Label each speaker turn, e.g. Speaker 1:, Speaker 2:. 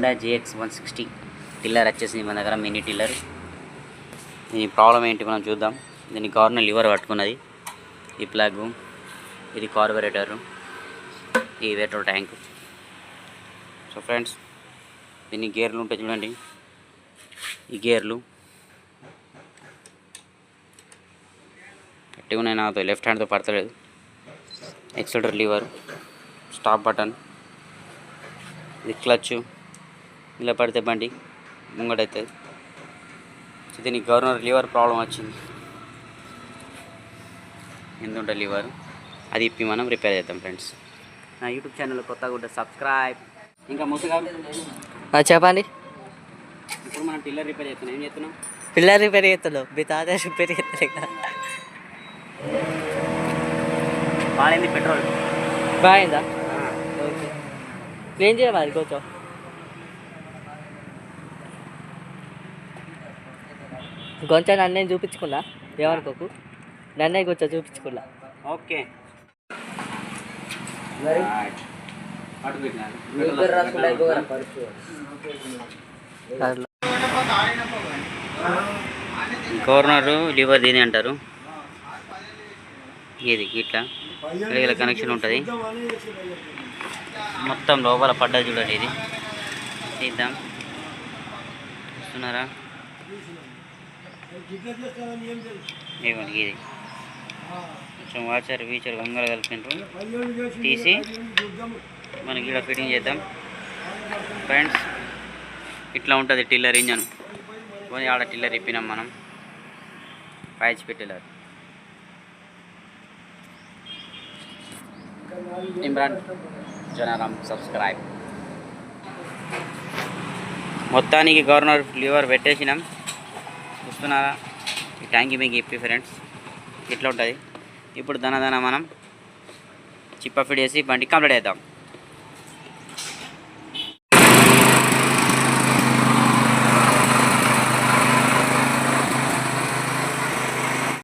Speaker 1: Honda GX 160 tiller వచ్చేసింది మన దగ్గర, మినీ టిల్లర్. దీని ప్రాబ్లం ఏంటి మనం చూద్దాం. దీని కార్నర్ లివర్ పట్టుకున్నది, ఈ ప్లగ్, ఇది కార్బొరేటరు, ఈ పెట్రోల్ ట్యాంకు. సో ఫ్రెండ్స్, దీన్ని గేర్లు ఉంటాయి చూడండి, ఈ గేర్లు గట్టిగా ఉన్నాయి, నాతో లెఫ్ట్ హ్యాండ్తో పడతలేదు. ఎక్సలరేటర్ లివర్, స్టాప్ బటన్, ఇది క్లచ్, ఇలా పడితే బండి ముంగటవుతుంది. సో దీనికి గవర్నర్ లివర్ ప్రాబ్లం వచ్చింది, ఎందుంటే లివర్ అది ఇప్పి మనం రిపేర్ చేద్దాం. ఫ్రెండ్స్, నా యూట్యూబ్ ఛానల్ కొత్తగా ఉంటే సబ్స్క్రైబ్. ఇంకా ముసుగా
Speaker 2: చెప్పండి.
Speaker 1: ఇప్పుడు మనం టిల్లర్ రిపేర్ చేస్తున్నాం. ఏం చేస్తున్నాం?
Speaker 2: పిల్లర్ రిపేర్ చేస్తున్నావు, మీ తాత రిపేర్ చేస్తారు కదా.
Speaker 1: బాగాయింది, పెట్రోల్
Speaker 2: బాగుందా? ఓకే, క్లీన్ చేయమని కొంచెం. కొంచెం నన్నే చూపించుకున్నా, ఏమనుకోకు, నన్నే కొంచెం చూపించుకున్నా.
Speaker 1: ఓకే. కార్నర్ లివర్ దీని అంటారు. ఇది ఇట్లా ఇలా కనెక్షన్ ఉంటుంది, మొత్తం లోపల పడ్డది చూడండి. ఇది తీద్దాం, చూస్తున్నారా? ఇవ్వండి, ఇది కొంచెం వాచర్ వీచర్ గంగలు కలిపినారు, తీసి మనకి ఇక్కడ ఫిట్టింగ్ చేద్దాం. ఫ్రెండ్స్, ఇట్లా ఉంటుంది టిల్లర్ ఇంజన్. పోనీ ఆడ టిల్లర్ ఇప్పినాం మనం, 5 HP టిల్లర్. ఇమ్రాన్ జనారాం సబ్స్క్రైబ్. మొత్తానికి గవర్నర్ లివర్ పెట్టేసినాం, చూస్తున్నారా? ఈ ట్యాంకి మీకు ఇప్పి ఫ్రెండ్స్ ఇట్లా ఉంటుంది. ఇప్పుడు దనదన మనం చిప్ప ఫిట్ చేసి బండి కంప్లీట్ చేద్దాం.